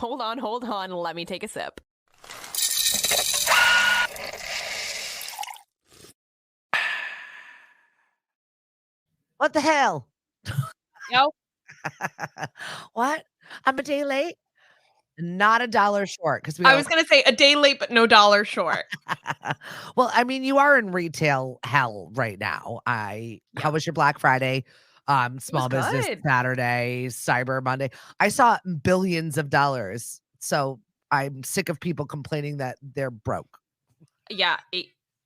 Hold on. Let me take a sip. What the hell? No. What? I'm a day late? Not a dollar short because I was going to say a day late, but no dollar short. Well, I mean, you are in retail hell right now. How was your Black Friday? Small business good. Saturday, Cyber Monday. I saw billions of dollars. So I'm sick of people complaining that they're broke. Yeah.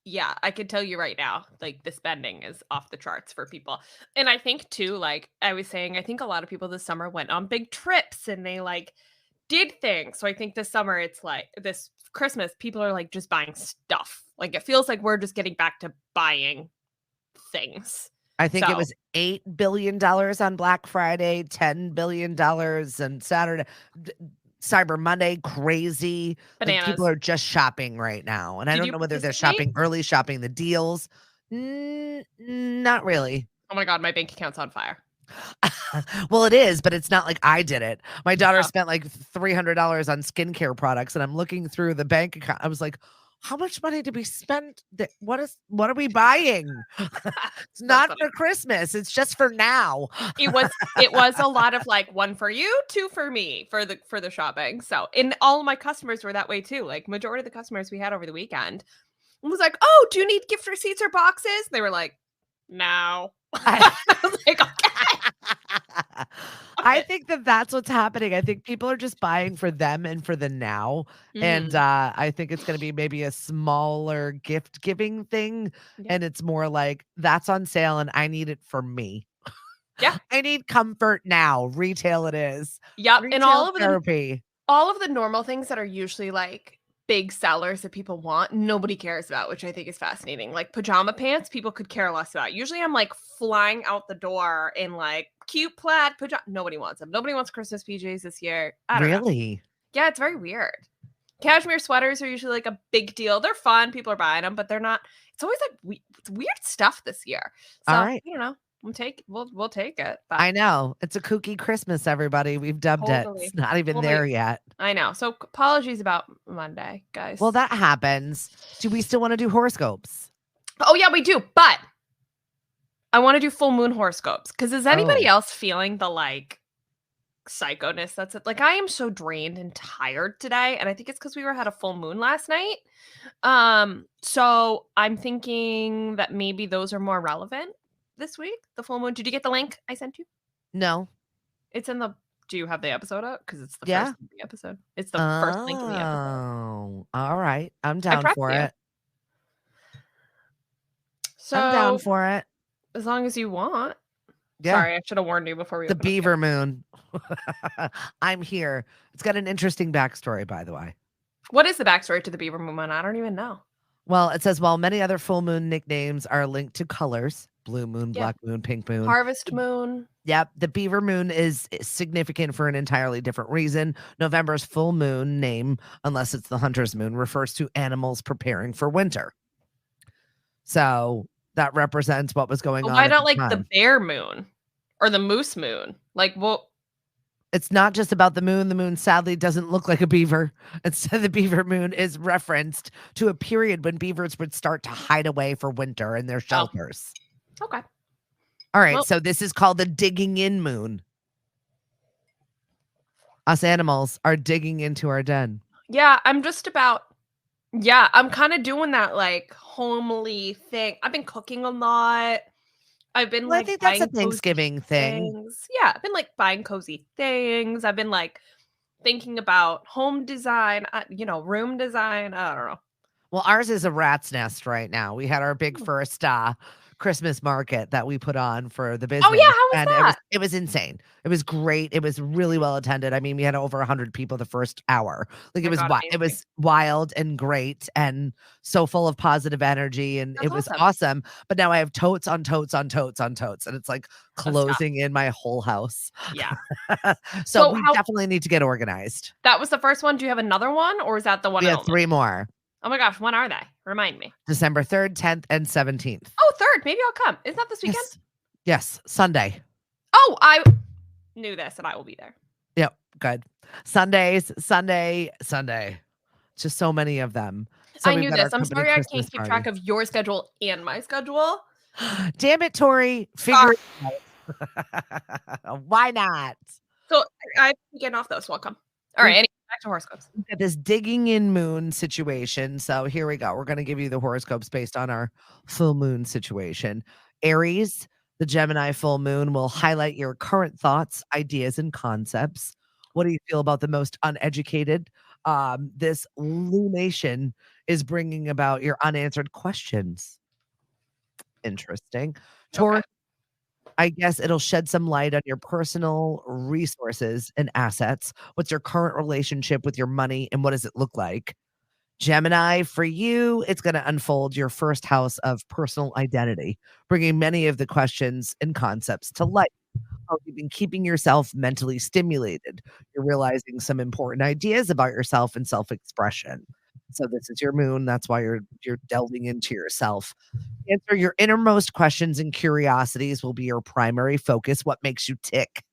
Yeah, I can tell you right now, like the spending is off the charts for people. And I think too, like I was saying, I think a lot of people this summer went on big trips and they like did things. So I think this summer it's like this Christmas, people are like just buying stuff. Like it feels like we're just getting back to buying things. I think it So was $8 billion on Black Friday, $10 billion on Saturday. Cyber Monday, crazy. Like people bananas. are just shopping right now. And I Did don't you know whether they're participate? shopping early, shopping the deals. Not really. Oh my God, my bank account's on fire. Well, it is, but it's not like I did it. My daughter Oh. spent like $300 on skincare products, and I'm looking through the bank account. I was like, how much money did we spend? What are we buying? It's So not funny. for Christmas. It's just for now. It was a lot of like one for you, two for me for the shopping. So, and all of my customers were that way too. Like majority of the customers we had over the weekend was like, "Oh, do you need gift receipts or boxes?" They were like, "No." I was like, "Okay." I think that that's what's happening. I think people are just buying for them and for the now. And Mhm. I think it's going to be maybe a smaller gift giving thing. Yeah. And it's more like that's on sale and I need it for me. Yeah. I need comfort now. Retail it is. Yep. And Retail therapy. all of the normal things that are usually like big sellers that people want, nobody cares about, which I think is fascinating. Like pajama pants, people could care less about. Usually I'm like flying out the door in like cute plaid pajama. Nobody wants them. Nobody wants Christmas PJs this year. I don't know. Really? Yeah, it's very weird. Cashmere sweaters are usually like a big deal. They're fun. People are buying them, but they're not. It's always like it's weird stuff this year. All So, right. we'll take it. But I know. It's a kooky Christmas, everybody. We've dubbed it. totally. It's not even Totally. there yet. I know. So apologies about Monday, guys. Well, that happens. Do we still want to do horoscopes? Oh yeah, we do. But I want to do full moon horoscopes because is anybody Oh. else feeling the like psychoness that's it? Like I am so drained and tired today, and I think it's because had a full moon last night. So I'm thinking that maybe those are more relevant this week. The full moon. Did you get the link I sent you? No. It's in the. Do you have the episode up? Because it's the Yeah. first link in the episode. It's the first link in the episode. Oh, all right. I'm I down prepped for you. it. I'm down So for it. as long as you want. Yeah. Sorry, I should have warned you before we The opened up the beaver moon. I'm here. It's got an interesting backstory, by the way. What is the backstory to the beaver moon? I don't even know. Well, it says while many other full moon nicknames are linked to colors, blue moon, Yeah. black moon, pink moon. Harvest moon. Yep, the beaver moon is significant for an entirely different reason. November's full moon name, unless it's the hunter's moon, refers to animals preparing for winter. So that represents what was going But on. why at not the like time. the bear moon or the moose moon? Like, well, It's not just about the moon. The moon sadly doesn't look like a beaver. Instead, the beaver moon is referenced to a period when beavers would start to hide away for winter in their shelters. okay. All right, Well- so this is called the digging in moon. Us animals are digging into our den. Yeah, I'm kind of doing that like homely thing. I've been cooking a lot. I've been Well, I like think that's a buying cozy Thanksgiving thing. things. Yeah, I've been like buying cozy things. I've been like thinking about home design, room design. I don't know. Well, ours is a rat's nest right now. We had our big Hmm. first Christmas market that we put on for the business. Oh yeah, how was and that? it was insane. It was great. It was really well attended. I mean, we had over 100 people the first hour. Like Oh my God, it amazing. was wild and great and so full of positive energy and That's it was awesome. awesome. But now I have totes on totes on totes on totes and it's like closing in my whole house. Yeah. So we definitely need to get organized. That was the first one. Do you have another one or is that the one? We have 3 more. Oh my gosh, when are they? Remind me. December 3rd, 10th, and 17th. Oh, 3rd. Maybe I'll come. Isn't that this weekend? Yes, Sunday. Oh, I knew this and I will be there. Yep, good. Sundays, Sunday. Just so many of them. So I we've knew got our this. I'm company sorry I Christmas can't keep track party. of your schedule and my schedule. Damn it, Tori. Figure Ah, it out. Why not? so I'm getting off those. Welcome. All right, We've anyway, back to horoscopes. got this digging in moon situation. So here we go. We're going to give you the horoscopes based on our full moon situation. Aries, the Gemini full moon will highlight your current thoughts, ideas, and concepts. What do you feel about the most uneducated? This lunation is bringing about your unanswered questions. Interesting. Okay. Taurus, I guess it'll shed some light on your personal resources and assets. What's your current relationship with your money and what does it look like? Gemini, for you, it's going to unfold your first house of personal identity, bringing many of the questions and concepts to light. How you've been keeping yourself mentally stimulated. You're realizing some important ideas about yourself and self-expression. So this is your moon. That's why you're delving into yourself. Answer your innermost questions and curiosities will be your primary focus. What makes you tick?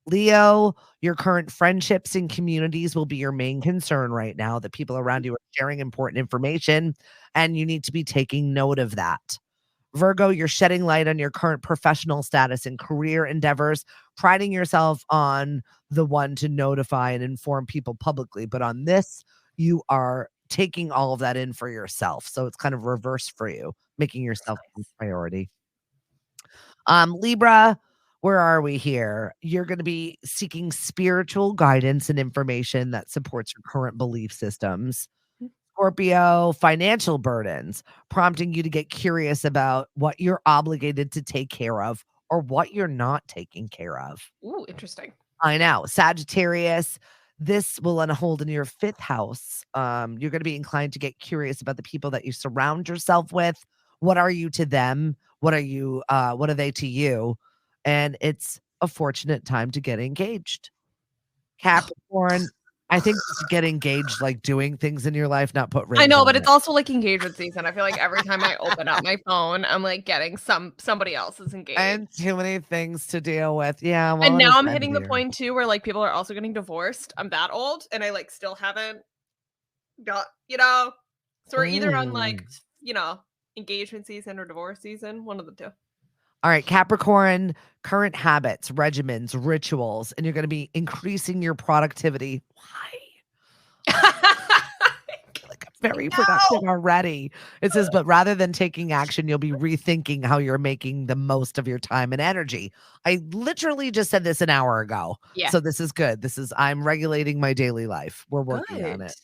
Leo, your current friendships and communities will be your main concern right now. The people around you are sharing important information, and you need to be taking note of that. Virgo, you're shedding light on your current professional status and career endeavors, priding yourself on the one to notify and inform people publicly. But on this, you are taking all of that in for yourself. So it's kind of reverse for you, making yourself a priority. Libra, where are we here? You're going to be seeking spiritual guidance and information that supports your current belief systems. Scorpio, financial burdens, prompting you to get curious about what you're obligated to take care of or what you're not taking care of. Ooh, interesting. I know. Sagittarius, this will unfold in your fifth house. You're going to be inclined to get curious about the people that you surround yourself with. What are you to them? What are they to you? And it's a fortunate time to get engaged. Capricorn, I think just get engaged, like doing things in your life, not put I rings know, on but it. it's also like engagement season. I feel like every time I open up my phone, I'm like getting somebody else is engaged. And too many things to deal with. Yeah, well, And it is now I'm the end of hitting the the year. point too where like people are also getting divorced. I'm that old and I like still haven't got, so we're either on like, Mm. engagement season or divorce season, one of the two. All right, Capricorn, current habits, regimens, rituals, and you're going to be increasing your productivity. Why? Like I'm very productive No. already. It says, but rather than taking action, you'll be rethinking how you're making the most of your time and energy. I literally just said this an hour ago. Yeah. So this is good. I'm regulating my daily life. We're working on Good. it.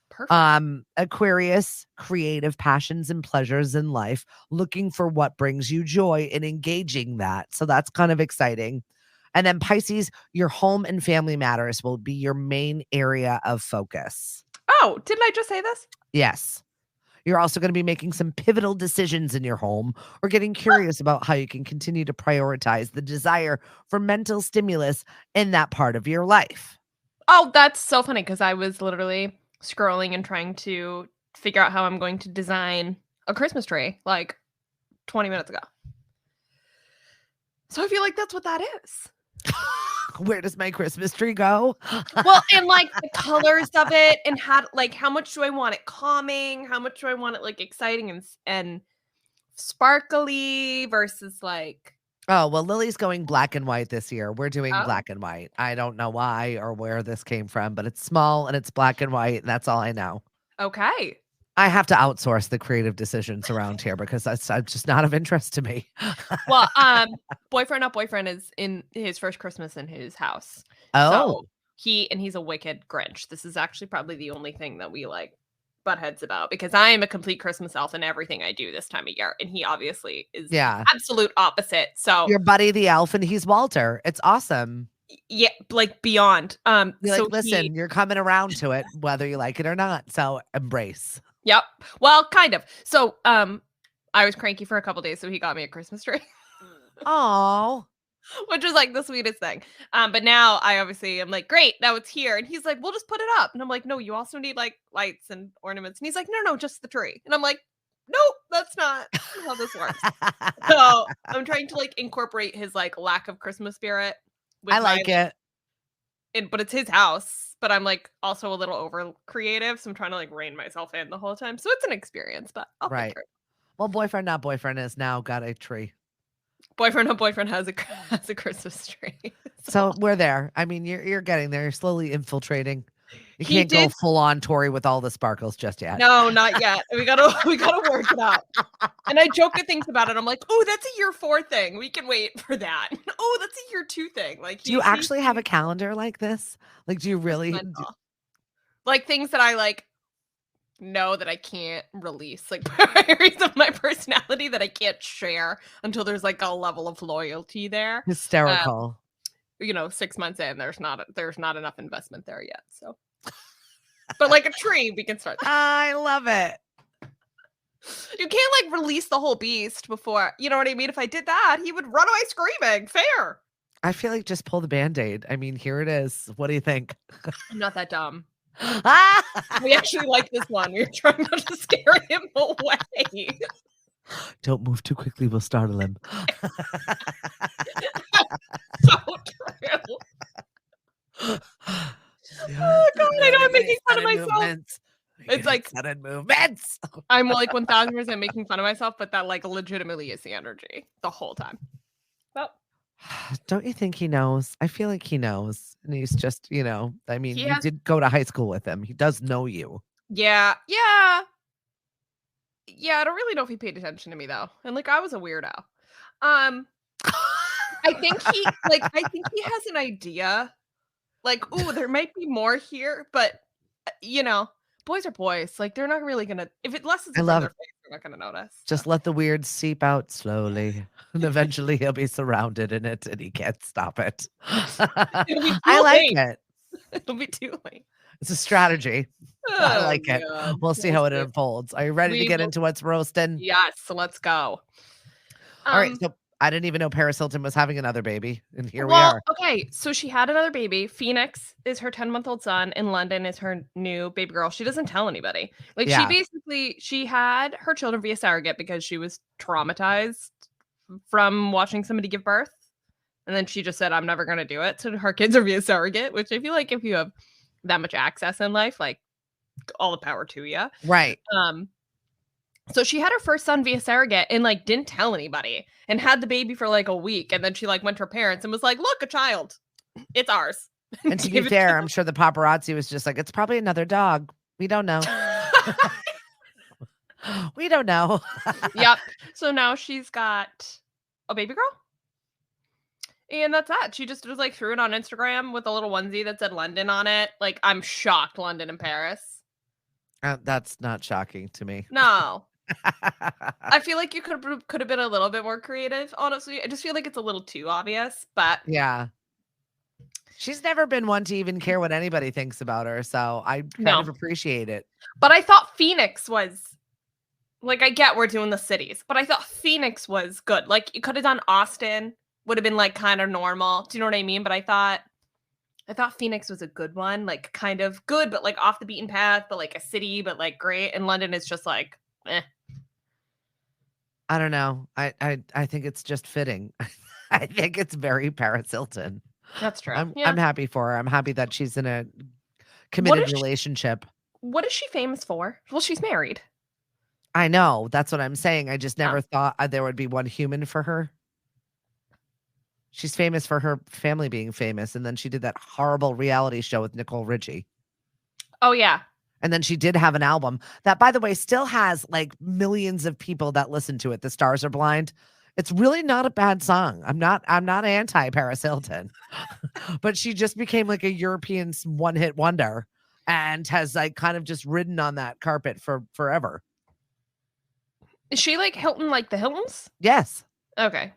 Perfect. Aquarius, creative passions and pleasures in life, looking for what brings you joy and engaging that. So that's kind of exciting. And then Pisces, your home and family matters will be your main area of focus. Oh, didn't I just say this? Yes. You're also going to be making some pivotal decisions in your home or getting curious about how you can continue to prioritize the desire for mental stimulus in that part of your life. Oh, that's so funny because I was literally scrolling and trying to figure out how I'm going to design a Christmas tree like 20 minutes ago. So I feel like that's what that is. Where does my Christmas tree go? Well, and like the colors of it and how much do I want it calming? How much do I want it like exciting and sparkly versus like Oh, well, Lily's going black and white this year. We're doing oh, black and white. I don't know why or where this came from, but it's small and it's black and white, and that's all I know. okay. I have to outsource the creative decisions around here because that's just not of interest to me. Well, boyfriend not boyfriend is in his first Christmas in his house. Oh, So he's a wicked Grinch. This is actually probably the only thing that we like butt heads about because I am a complete Christmas elf in everything I do this time of year. And he obviously is the yeah. absolute opposite. So Your buddy the elf and he's Walter. It's awesome. yeah, like beyond. You're like, listen, you're coming around to it, whether you like it or not. So embrace. Yep. Well, kind of. So I was cranky for a couple days, so he got me a Christmas tree. Oh, Which was like the sweetest thing. But now I obviously am like, great, now it's here. And he's like, we'll just put it up. And I'm like, no, you also need like lights and ornaments. And he's like, no, just the tree. And I'm like, nope, that's not how this works. So I'm trying to like incorporate his like lack of Christmas spirit with I like it. but it's his house, but I'm, like, also a little over creative, so I'm trying to, like, rein myself in the whole time. So it's an experience, but I'll Right. figure it. Well, boyfriend, not boyfriend, has now got a tree. Boyfriend, no boyfriend has a has a Christmas tree. So So we're there. I mean, you're getting there. You're slowly infiltrating. You he can't go did. full on Tory with all the sparkles just yet. No, not yet. We gotta we gotta work it out. And I joke at things about it. I'm like, "Oh, that's a year 4 thing. We can wait for that." Oh, that's a year 2 thing. Like Do you he's actually have a calendar like this? Like, do you really? mental. Like things that I like know that I can't release, like priorities of my personality that I can't share until there's like a level of loyalty there. Um, Hysterical. 6 months in, there's not enough investment there yet. So, but like a tree, we can start. I love it. You can't like release the whole beast before, you know what I mean? If I did that, he would run away screaming. Fair. I feel like just pull the Band-Aid. I mean, here it is. What do you think? I'm not that dumb. Ah! We actually like this one. We're trying not to scare him away. Don't move too quickly. We'll startle him. So true. Oh god, I know I'm making fun of myself. It's like sudden movements. I'm like 1000% making fun of myself, but that like legitimately is the energy the whole time. Well, Don't you think he knows? I feel like he knows. And he's just, I mean, he you has did go to high school with him. He does know you. yeah, yeah. Yeah, I don't really know if he paid attention to me though. And like I was a weirdo. Um, I think he has an idea. Like, "Ooh, there might be more here," but, boys are boys. Like, they're not really gonna if it lessens I in front of love their it. face, they're not gonna notice, so. Just let the weird seep out slowly. And eventually he'll be surrounded in it and he can't stop it. It'll be I too like late. it. It'll be too late. It's a strategy. I Oh, like it. god. We'll see We'll how it see. unfolds. Are you ready to We get will into what's roasting? yes, so let's go. All right. Um, So I didn't even know Paris Hilton was having another baby. And here we well, are. okay, so she had another baby. Phoenix is her 10-month-old son, and London is her new baby girl. She doesn't tell anybody. Like, Yeah. she had her children via surrogate because she was traumatized from watching somebody give birth. And then she just said, "I'm never gonna do it." So her kids are via surrogate, which I feel like if you have that much access in life, like all the power to you. Right. So she had her first son via surrogate and like didn't tell anybody and had the baby for like a week. And then she like went to her parents and was like, "Look, a child. It's ours." And to be Gave it fair, to I'm sure the paparazzi was just like, it's probably another dog. We don't know. them. We don't know. Yep. So now she's got a baby girl. And that's that. She just was like threw it on Instagram with a little onesie that said London on it. Like, I'm shocked, London and Paris. That's not shocking to me. No. I feel like you could have been a little bit more creative, honestly. I just feel like it's a little too obvious, but Yeah. She's never been one to even care what anybody thinks about her, so I kind no. of appreciate it. But I thought Phoenix was like I get we're doing the cities, but I thought Phoenix was good. Like you could have done Austin, would have been like kind of normal. Do you know what I mean? But I thought Phoenix was a good one, like kind of good, but like off the beaten path, but like a city, but like great. And London is just like, eh. I don't know. I think it's just fitting. I think it's very Paris Hilton. That's true. I'm Yeah. I'm happy for her. I'm happy that she's in a What committed is relationship. what is she famous for? Well, she's married. I know. That's what I'm saying. I just Oh. never thought there would be one human for her. She's famous for her family being famous, and then she did that horrible reality show with Nicole Richie. Oh yeah. And then she did have an album that, by the way, still has like millions of people that listen to it. The Stars Are Blind. It's really not a bad song. I'm not anti Paris Hilton, but she just became like a European one hit wonder and has like kind of just ridden on that carpet for forever. Is she like Hilton, like the Hiltons? Yes. Okay.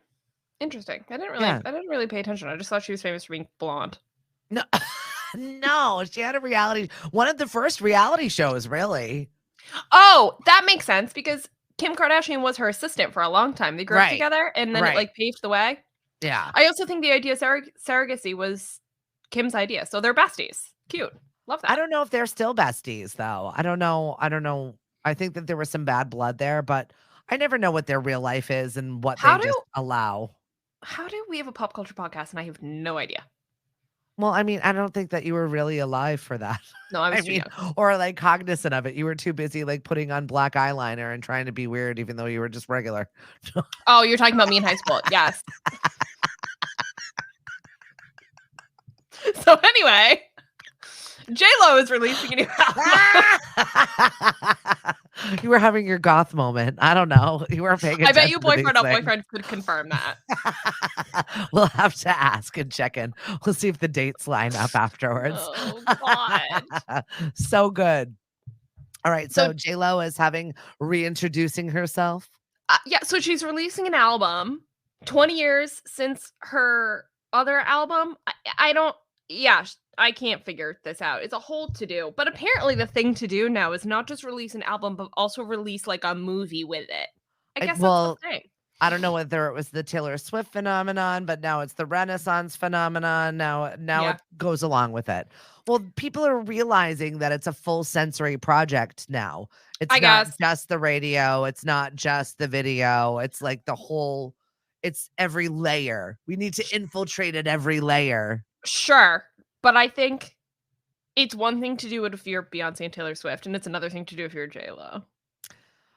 Interesting. Yeah. I didn't really pay attention. I just thought she was famous for being blonde. No, no, she had a one of the first reality shows, really. Oh, that makes sense because Kim Kardashian was her assistant for a long time. They grew up Right. together and then it Right. like paved the way. Yeah. I also think the idea of surrogacy was Kim's idea. So they're besties. Cute. Love I that. don't know if they're still besties, though. I don't know. I don't know. I think that there was some bad blood there, but I never know what their real life is and what they How do just allow. how do we have a pop culture podcast and I have no idea? Well, I mean, I don't think that you were really alive for that. No, I I was too mean, young. or like cognizant of it. You were too busy like putting on black eyeliner and trying to be weird, even though you were just regular. Oh, you're talking about me in high school. Yes. So anyway, J-Lo is releasing a new album. You were having your goth moment. I don't know. You weren't paying I bet you attention to these boyfriend on things. boyfriend could confirm that. We'll have to ask and check in. We'll see if the dates line up afterwards. Oh God. So good. All right. So So J-Lo is having reintroducing herself. yeah, so she's releasing an album 20 years since her other album. I don't, yeah, I can't figure this out. It's a whole to do. But apparently, the thing to do now is not just release an album, but also release like a movie with it. I guess that's the Well, thing. I don't know whether it was the Taylor Swift phenomenon, but now it's the Renaissance phenomenon. Now Yeah, it goes along with it. Well, people are realizing that it's a full sensory project now. It's I not guess. just the radio, it's not just the video. It's like the whole it's every layer. We need to infiltrate at every layer. Sure. But I think it's one thing to do it if you're Beyonce and Taylor Swift, and it's another thing to do if you're J-Lo.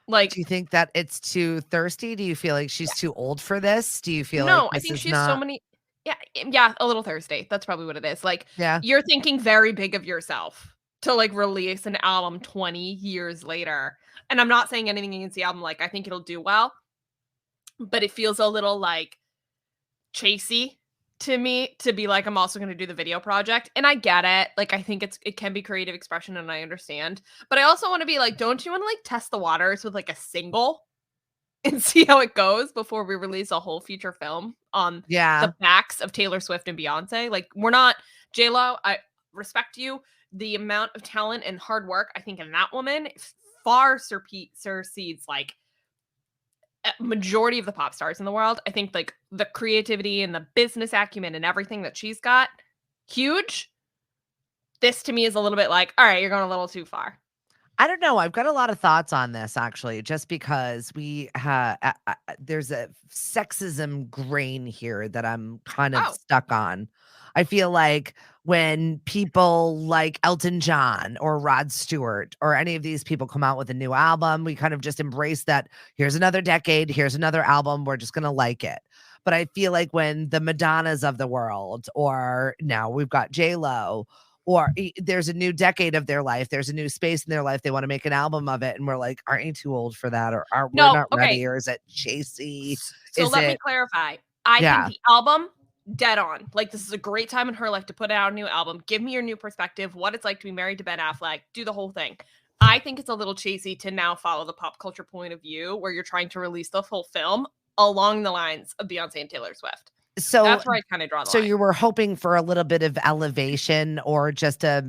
Like, Do you think that it's too thirsty? Do you feel like she's too old for this? Do you feel like no, I this think is she has so not many. Yeah, yeah, a little thirsty. That's probably what it is. Like, Yeah. you're thinking very big of yourself to like release an album 20 years later. And I'm not saying anything against the album. Like, I think it'll do well, but it feels a little like chasey to me to be like, I'm also going to do the video project. And I get it. Like, I think it can be creative expression and I understand. But I also want to be like, don't you want to like test the waters with like a single and see how it goes before we release a whole feature film on Yeah. the backs of Taylor Swift and Beyonce? Like, we're not J-Lo, I respect you. The amount of talent and hard work I think in that woman far surseeds like a majority of the pop stars in the world. I think like the creativity and the business acumen and everything that she's got, huge. This to me is a little bit like, all right, you're going a little too far. I don't know. I've got a lot of thoughts on this actually, just because there's a sexism grain here that I'm kind of Oh, stuck on. I feel like when people like Elton John or Rod Stewart or any of these people come out with a new album, we kind of just embrace that. Here's another decade. Here's another album. We're just going to like it. But I feel like when the Madonnas of the world, or now we've got J Lo, or there's a new decade of their life, there's a new space in their life, they want to make an album of it, and we're like, aren't you too old for that, or are we're no. not Okay. ready, or is it chasey? So Is let me it clarify. I think Yeah. the album, dead on. Like, this is a great time in her life to put out a new album. Give me your new perspective, what it's like to be married to Ben Affleck, do the whole thing. I think it's a little chasey to now follow the pop culture point of view where you're trying to release the full film along the lines of Beyonce and Taylor Swift. So That's where I kind of draw the so line. you were hoping for a little bit of elevation, or just a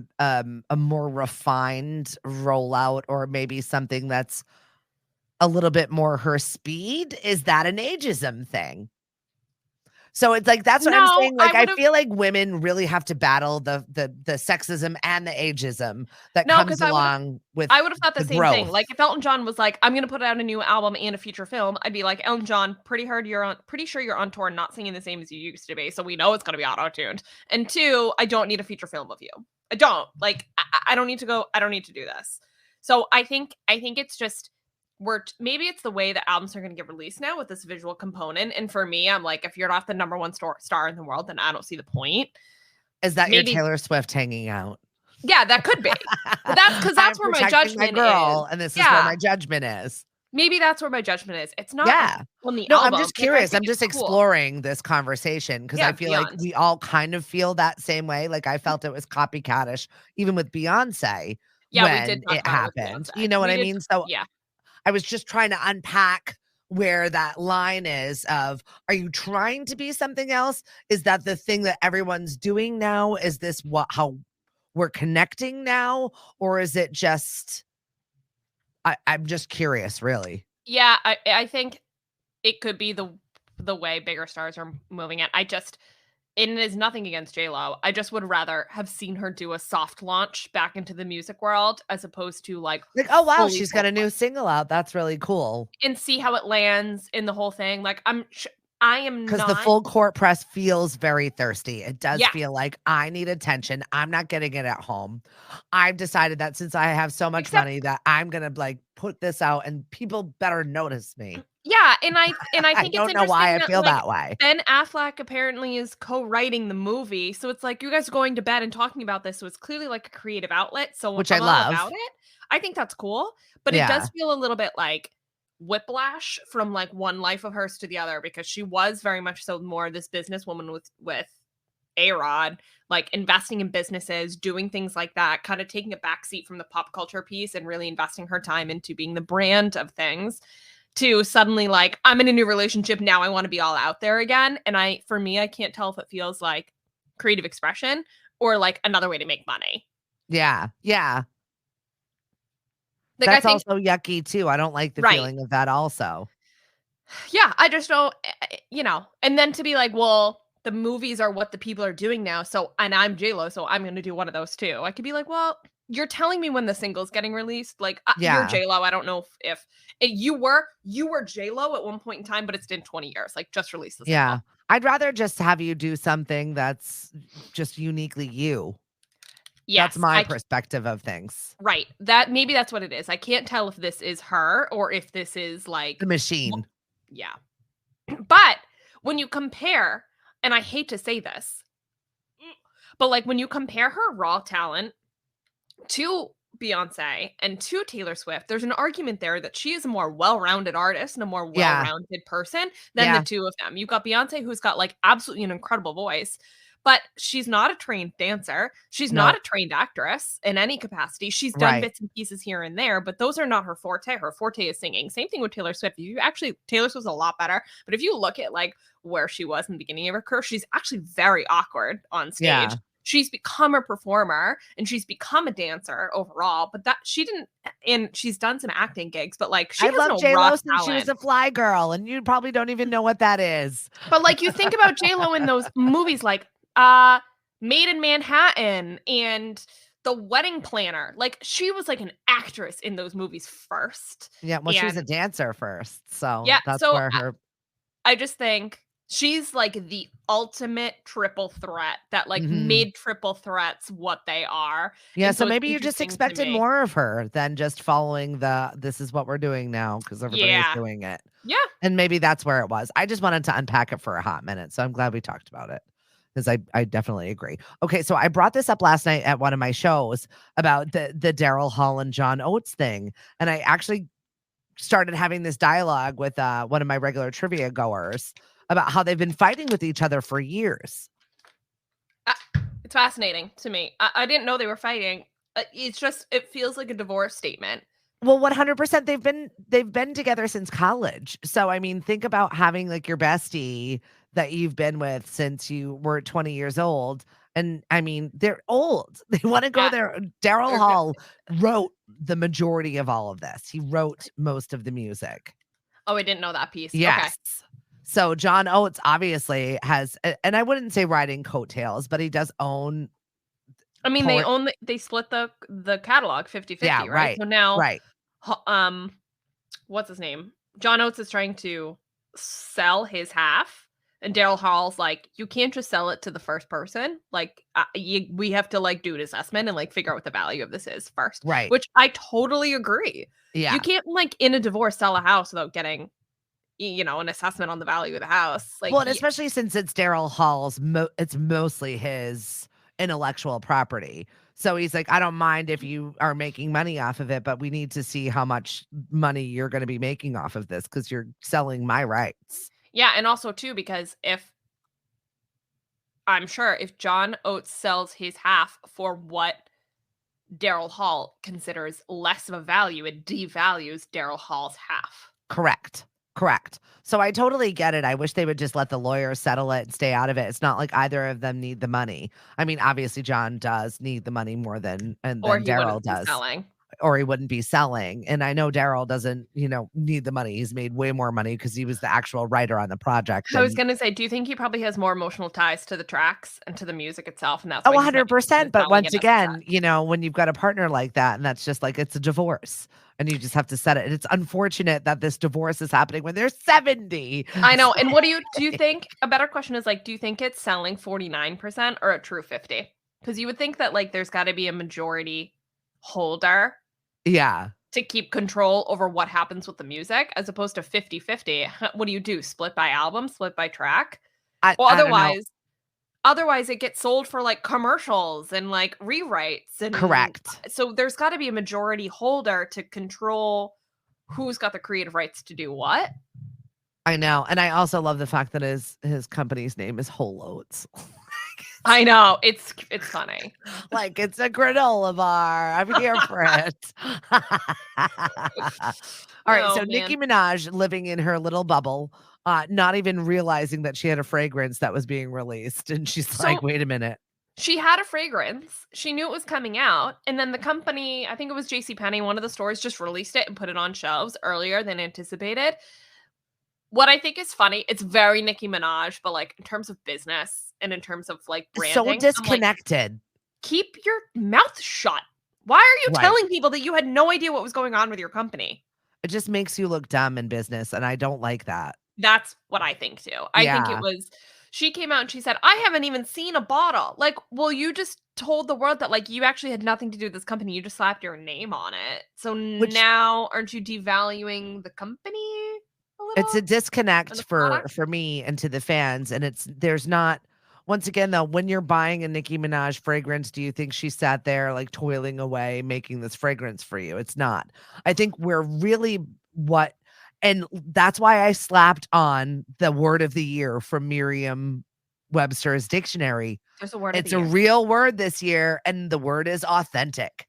more refined rollout, or maybe something that's a little bit more her speed? Is that an ageism thing? So it's like that's what I'm No, saying, I like, I would have. feel like women really have to battle the sexism and the ageism that No, comes because I would have. along with I would have thought the the same thing. growth. Like if Elton John was like, "I'm gonna put out a new album and a feature film," I'd be like, "Elton John, pretty sure you're on tour, not singing the same as you used to be, so we know it's gonna be auto tuned." And two, I don't need a feature film of you. I don't like. I don't need to go. I don't need to do this. So I think it's just maybe it's the way that albums are gonna get released now with this visual component. And for me, I'm like, if you're not the number one star in the world, then I don't see the point. Is that your Maybe, Taylor Swift hanging out? yeah, that could be. But that's because I'm that's where my protecting my judgment is. girl, and this is where Yeah. my judgment is. Maybe that's where my judgment is. It's not like Yeah. on the No, I'm album. just Like I curious. think I'm it's just cool. exploring this conversation because I Yeah, feel like beyond. we all kind of feel that same way. Like I felt it was copycatish, even with Beyonce Yeah, we did when talk it about it with happened. You Beyonce. know what We I did. mean? So Yeah. I was just trying to unpack where that line is of, are you trying to be something else? Is that the thing that everyone's doing now? Is this how we're connecting now? Or is it just I'm just curious, really. Yeah, I think it could be the way bigger stars are moving it. And it is nothing against J-Lo. I just would rather have seen her do a soft launch back into the music world as opposed to like Like, oh wow, fully she's full got a new single out. That's really cool. and see how it lands in the whole thing. Like I am Because the not. full court press feels very thirsty. It does Yeah, feel like I need attention. I'm not getting it at home. I've decided that since I have so much except money that I'm gonna like put this out and people better notice me. yeah, and I I think it's don't know why interesting I that, feel like, that way, Ben Affleck apparently is co-writing the movie, so it's like you guys are going to bed and talking about this, so it's clearly like a creative outlet, so which I I'm all about love. it. I think that's cool, but it does Yeah. feel a little bit like whiplash from, like, one life of hers to the other because she was very much so more this businesswoman with A-Rod, like, investing in businesses, doing things like that, kinda taking a backseat from the pop culture piece and really investing her time into being the brand of things, to suddenly like, I'm in a new relationship now. I want to be all out there again. And for me, I can't tell if it feels like creative expression or like another way to make money. Yeah. Yeah. Like, I That's think, also yucky too. I don't like the right. feeling of that also. Yeah. I just don't, and then to be like, well, the movies are what the people are doing now. So, and I'm JLo, so I'm going to do one of those too. I could be like, well, you're telling me when the single's getting released. Like, you're Yeah. JLo. I don't know if you were JLo at one point in time, but it's been 20 years. Like, just release the Yeah. single. I'd rather just have you do something that's just uniquely you. That's Yes, my perspective of things. right. Maybe that's what it is. I can't tell if this is her or if this is The like machine. yeah. But when you compare, and I hate to say this, but like when you compare her raw talent to Beyonce and to Taylor Swift, there's an argument there that she is a more well-rounded artist and a more Yeah. well-rounded person than the Yeah. two of them. You've got Beyonce, who's got like absolutely an incredible voice, but she's not a trained dancer. She's not No. a trained actress in any capacity. She's done Right. bits and pieces here and there, but those are not her forte. Her forte is singing. Same thing with Taylor Swift. Taylor Swift's a lot better, but if you look at like where she was in the beginning of her career, she's actually very awkward on stage. Yeah. She's become a performer and she's become a dancer overall, but that she didn't, and she's done some acting gigs, but like she I has love no raw J-Lo since she was talent. a fly girl, and you probably don't even know what that is. But like you think about J-Lo in those movies like uh Made in Manhattan and The Wedding Planner. Like she was like an actress in those movies first. Yeah, well, she was a And dancer first, so yeah, that's so where her I just think she's like the ultimate triple threat that like Mhm. made triple threats what they are. Yeah, And so so it's maybe you just interesting to expected me. more of her than just following the "this is what we're doing now because everybody is Yeah. doing it." Yeah. And maybe that's where it was. I just wanted to unpack it for a hot minute, so I'm glad we talked about it, 'cause I definitely agree. Okay, so I brought this up last night at one of my shows about the Daryl Hall and John Oates thing, and I actually started having this dialogue with, one of my regular trivia goers about how they've been fighting with each other for years. Uh, it's fascinating to me. I didn't know they were fighting. It's just it feels like a divorce statement. Well, 100% they've been together since college. So, I mean, think about having, like, your bestie that you've been with since you were 20 years old, and, I mean, they're old. They wanna go Yeah, there. Daryl they're Hall wrote the majority of all of this. He wrote most of the music. oh, I didn't know that piece. Okay. Yes. So, John Oates obviously has and I wouldn't say riding coattails, but he does own I mean, part. they split the catalog Yeah, 50-50, right? right, So now, right. what's his name? John Oates is trying to sell his half, and Daryl Hall's like, you can't just sell it to the first person. Like, we have to like do an assessment and like figure out what the value of this is first. Right. Which I totally agree. You Yeah. can't like in a divorce sell a house without getting an assessment on the value of the house. Like, Well, and especially since it's Daryl Hall's it's mostly his intellectual property. So he's like, "I don't mind if you are making money off of it, but we need to see how much money you're gonna be making off of this because 'cause you're selling my rights." yeah, and also too because if I'm sure if John Oates sells his half for what Daryl Hall considers less of a value, it devalues Daryl Hall's half. Correct. Correct. So I totally get it. I wish they would just let the lawyers settle it and stay out of it. It's not like either of them need the money. I mean, obviously John does need the money more than Or he Daryl wouldn't be does. selling. or he wouldn't be selling. And I know Daryl doesn't, need the money. He's made way more money because he was the actual writer on the project. I was And gonna say, do you think he probably has more emotional ties to the tracks and to the music itself, and that's oh, why he's not interested 100%. in But selling once it as a set? again, when you've got a partner like that, and that's just like it's a divorce, and you just have to set it. And it's unfortunate that this divorce is happening when they're 70. I know. And what do you think a better question is like, do you think it's selling 49% or a true 50? Because you would think that like there's got to be a majority holder Yeah. to keep control over what happens with the music as opposed to 50-50. What do you do? Split by album, split by track? Well, I don't know. otherwise it gets sold for like commercials and like rewrites. And Correct. so there's got to be a majority holder to control who's got the creative rights to do what. I know. And I also love the fact that his company's name is Whole Oats. I know. It's funny. Like it's a granola bar. I'm here for it. All right. Oh, So Nicki man. Minaj living in her little bubble, not even realizing that she had a fragrance that was being released. And she's like, So wait a minute. she had a fragrance. She knew it was coming out. And then the company, I think it was JCPenney, one of the stores just released it and put it on shelves earlier than anticipated. What I think is funny, it's very Nicki Minaj, but like in terms of business and in terms of like So branding, I'm like, disconnected. keep your mouth shut. Why are you Right. telling people that you had no idea what was going on with your company? It just makes you look dumb in business. And I don't like that. That's what I think too. I think it Yeah. was she came out and she said, "I haven't even seen a bottle." Like, well, you just told the world that like you actually had nothing to do with this company. You just slapped your name on it. So Which now aren't you devaluing the company a it's a little and disconnect the for product? me and to the fans, and there's not once again, though, when you're buying a Nicki Minaj fragrance, do you think she sat there, like, toiling away making this fragrance for you? It's not. I think we're really what and that's why I slapped on the word of the year from Merriam-Webster's dictionary. There's a word of the It's a year. real word this year, and the word is authentic.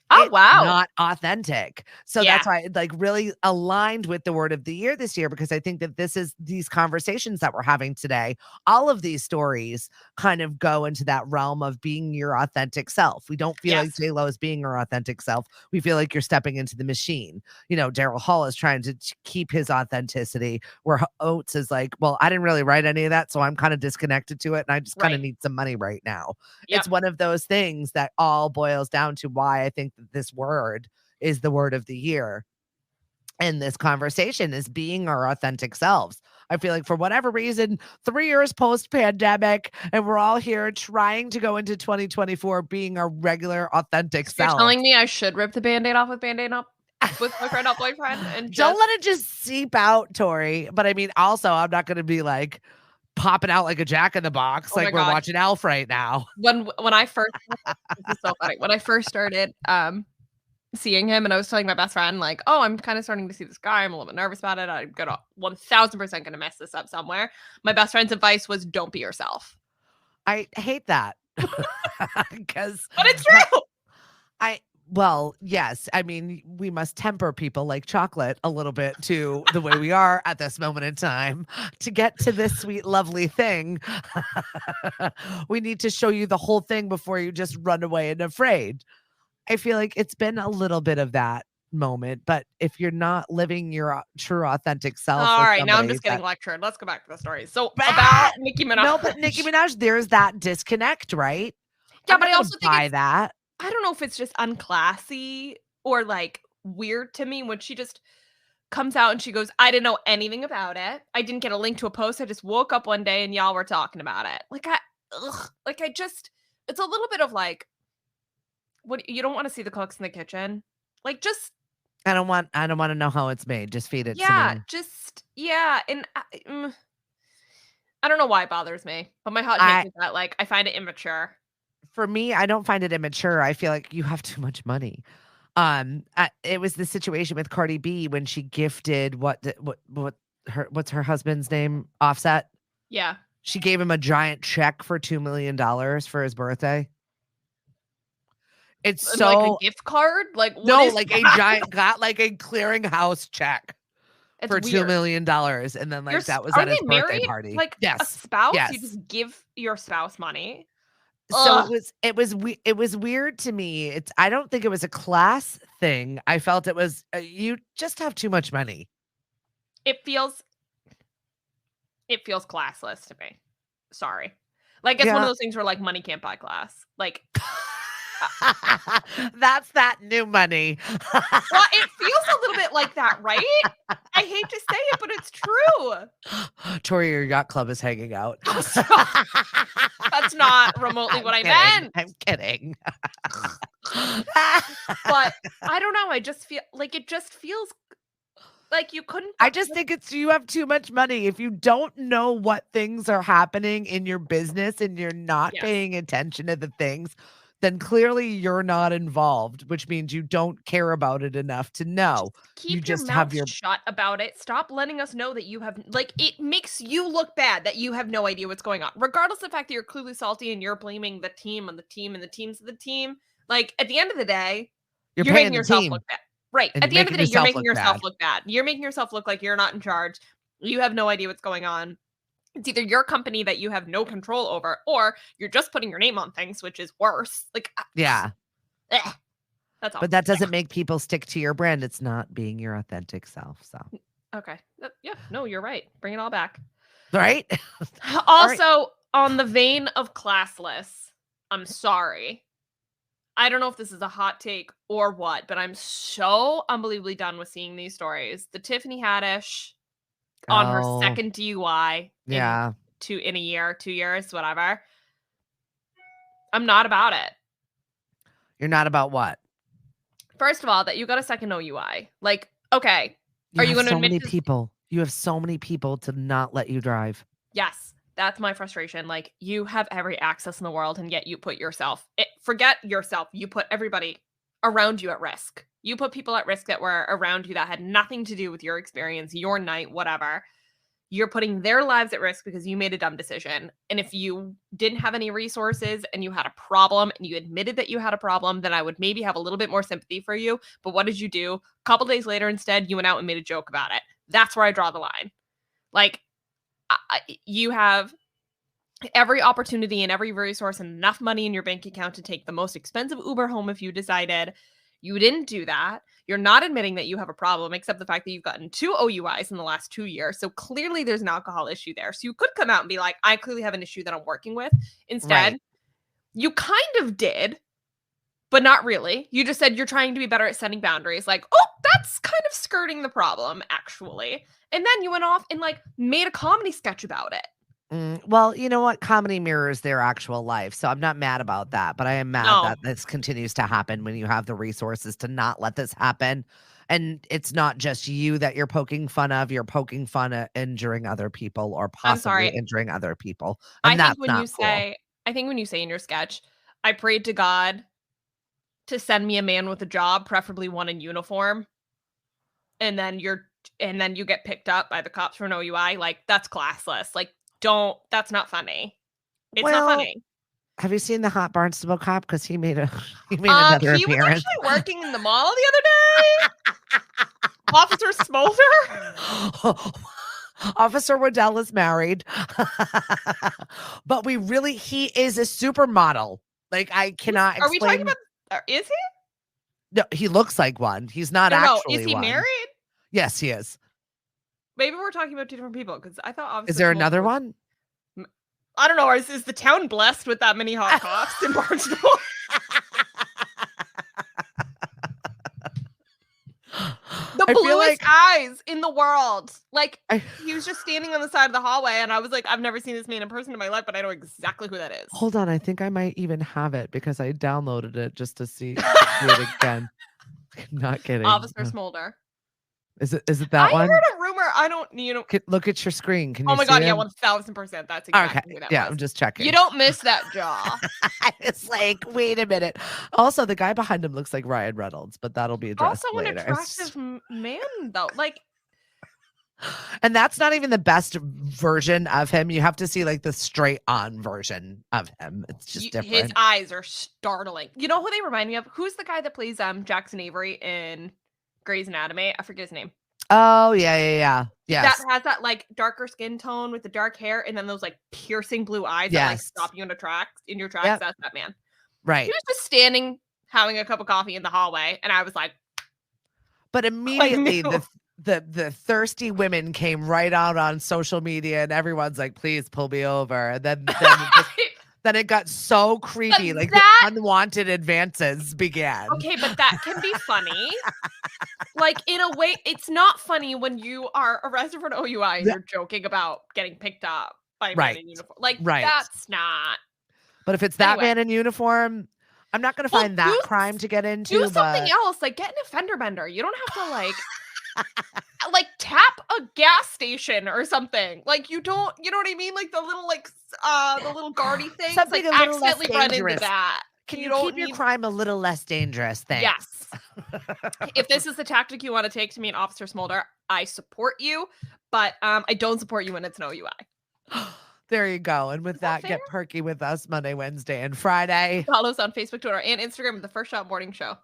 Oh, It's wow. not authentic. So Yeah. that's why it, like, really aligned with the word of the year this year, because I think that these conversations that we're having today, all of these stories kind of go into that realm of being your authentic self. We don't feel like Yes. J-Lo is being her authentic self. We feel like you're stepping into the machine. Daryl Hall is trying to keep his authenticity, where Oates is like, well, I didn't really write any of that, so I'm kind of disconnected to it, and I just kind of Right. need some money right now. Yep. It's one of those things that all boils down to why I think that this word is the word of the year. And this conversation is being our authentic selves. I feel like for whatever reason, 3 years post pandemic, and we're all here trying to go into 2024 being our regular authentic So you're selves. telling me I should rip the Band-Aid off with Band-Aid up with boyfriend, not boyfriend, and Don't just let it just seep out, Tori. But I mean, also, I'm not going to be like popping out like a jack in the box oh my like we're god. watching Elf right now. When I first this is so funny. When I first started, seeing him and I was telling my best friend, like, "Oh, I'm kinda starting to see this guy. I'm a little bit nervous about it. I'm gonna 1000% gonna mess this up somewhere." My best friend's advice was, "Don't be yourself." I hate that because But it's true. well, yes. I mean, we must temper people like chocolate a little bit to the way we are at this moment in time to get to this sweet, lovely thing. We need to show you the whole thing before you just run away and afraid. I feel like it's been a little bit of that moment, but if you're not living your true authentic self with Alright, now I'm somebody just getting that lectured. Let's go back to the story. So, ah! about Nicki Minaj. No, but Nicki Minaj, there's that disconnect, right? Yeah, I'm but not I gonna also think buy it's that. I don't know if it's just unclassy or, like, weird to me when she just comes out and she goes, "I didn't know anything about it. I didn't get a link to a post. I just woke up one day and y'all were talking about it." I just it's a little bit of like, what you don't wanna see the cooks in the kitchen? Like, just I don't wanna know how it's made, just feed it to yeah, me. just yeah, and I don't know why it bothers me, but my hot take I is that, like, I find it immature. For me, I don't find it immature. I feel like you have too much money. It was the situation with Cardi B when she gifted what's her husband's name? Offset. Yeah. She gave him a giant check for $2 million for his birthday. It's And, like, a so gift card? Like, what no, is like a that? giant got like a clearinghouse check It's for $2 weird. million, and then You're like s that was Are at they his birthday married? party. Like, a Yes. spouse? You Yes. just give your spouse money? So Ugh. it was weird to me. I don't think it was a class thing. I felt it was, you just have too much money. It feels classless to me. Sorry. Like, it's one of Yeah. those things where, like, money can't buy class. Like, uh That's that new money. well, it feels a little bit like that, right? I hate to say it, but it's true. Tori, your yacht club is hanging out. Oh, stop. That's not remotely I'm what I kidding. meant. I'm kidding. But I don't know, I just feel like it just feels like you couldn't I just think it's you have too much money. If you don't know what things are happening in your business and you're not yes. paying attention to the things, then clearly you're not involved, which means you don't care about it enough to know. You Keep your just mouth have your shut about it. Stop letting us know that you have like, it makes you look bad that you have no idea what's going on. Regardless of the fact that you're clearly salty and you're blaming the team on the team and the team's the team. Like, at the end of the day, you're you're paying making the yourself team look bad. Right. and At you're the end of making the day, you're yourself making look yourself bad. look bad. You're making yourself look like you're not in charge. You have no idea what's going on. It's either your company that you have no control over, or you're just putting your name on things, which is worse. Like, Yeah. That's all. But that doesn't make people stick to your brand. It's not being your authentic self. So, Okay. Yeah. No, you're right. Bring it all back. right? All right. Also, on the vein of classless, I'm sorry. I don't know if this is a hot take or what, but I'm so unbelievably done with seeing these stories. The Tiffany Haddish on her Oh, second DUI yeah. in a year, 2 years, whatever. I'm not about it. You're not about what? First of all, that you got a second OUI. Like, okay, You are you have going to so admit many to people. You have so many people to not let you drive. yes, that's my frustration. Like, you have every access in the world, and yet you put yourself forget yourself, you put everybody around you at risk. You put people at risk that were around you that had nothing to do with your experience, your night, whatever. You're putting their lives at risk because you made a dumb decision. And if you didn't have any resources and you had a problem and you admitted that you had a problem, then I would maybe have a little bit more sympathy for you. But what did you do? A couple days later, instead, you went out and made a joke about it. That's where I draw the line. Like, you have every opportunity and every resource and enough money in your bank account to take the most expensive Uber home if you decided. You didn't do that. You're not admitting that you have a problem, except the fact that you've gotten 2 OUIs in the last 2 years. So clearly there's an alcohol issue there. So you could come out and be like, I clearly have an issue that I'm working with. Right. Instead, you kind of did, but not really. You just said you're trying to be better at setting boundaries. Like, oh, that's kind of skirting the problem, actually. And then you went off and like made a comedy sketch about it. Well, you know what? Comedy mirrors their actual life. So I'm not mad about that, but I am mad No, that this continues to happen when you have the resources to not let this happen. And it's not just you that you're poking fun of, you're poking fun at injuring other people or I'm possibly sorry. injuring other people. I And think that's when you not cool. say I think when you say in your sketch, "I prayed to God to send me a man with a job, preferably one in uniform," and then you get picked up by the cops for an OUI, like, that's classless. Like, don't that's not funny. It's not Well, funny. have you seen the hot Barnstable cop? Because he made a he made another He was appearance. actually working in the mall the other day. Officer Smolder. Officer Waddell is married. But he is a supermodel. Like, I cannot Are we talking explain. about is he? No, he looks like one. He's not No, is actually he one. married? Yes, he is. Maybe we're talking about 2 different people because I thought Is Officer there Smolder another was one? I don't know, is the town blessed with that many hot cops in Barnstable? The I feel bluest like eyes in the world. Like, I he was just standing on the side of the hallway, and I was like, I've never seen this man in person in my life, but I know exactly who that is. hold on, I think I might even have it because I downloaded it just to see it again. Not kidding. Officer Smolder. Is it I that one? heard a rumor. I don't, Look at your screen. Can oh you my see God, yeah, him? 1000%. That's Okay. exactly who that Yeah, was. I'm just You checking. don't miss that jaw. It's like, wait a minute. Also, the guy behind him looks like Ryan Reynolds, but that'll be addressed Also, an later. attractive man, though. Like, And that's not even the best version of him. You have to see like the straight on version of him. It's just his different. eyes are startling. You know who they remind me of? Who's the guy that plays Jackson Avery in Grey's Anatomy? I forget his name. Oh, yeah. Yes. That has that like darker skin tone with the dark hair and then those like piercing blue eyes that like stop you in your tracks. Yep. That's that man. Right. He was just standing having a cup of coffee in the hallway, and I was like, but immediately the thirsty women came right out on social media, and everyone's like, please pull me over. And then it got so creepy. Like the unwanted advances began. Okay, but that can be funny. Like in a way, it's not funny when you are arrested for an OUI and you're joking about getting picked up by a man in uniform. Like that's not. But if it's that man in uniform, I'm not going to find that crime to get into. Do something else, like get an offender bender. You don't have to like tap a gas station or something. Like you know what I mean? Like the little guardy things. Something like a little accidentally less run into that. Can you keep your crime a little less dangerous? Thanks. Yes. If this is the tactic you want to take to meet Officer Smolder, I support you, but I don't support you when it's an OUI. There you go. And with that, get perky with us Monday, Wednesday, and Friday. Follow us on Facebook, Twitter, and Instagram at The First Shot Morning Show.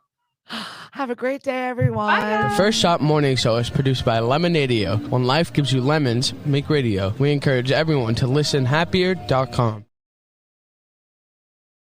Have a great day, everyone. Bye. The First Shot Morning Show is produced by Lemonadio. When life gives you lemons, make radio. We encourage everyone to listen happier.com.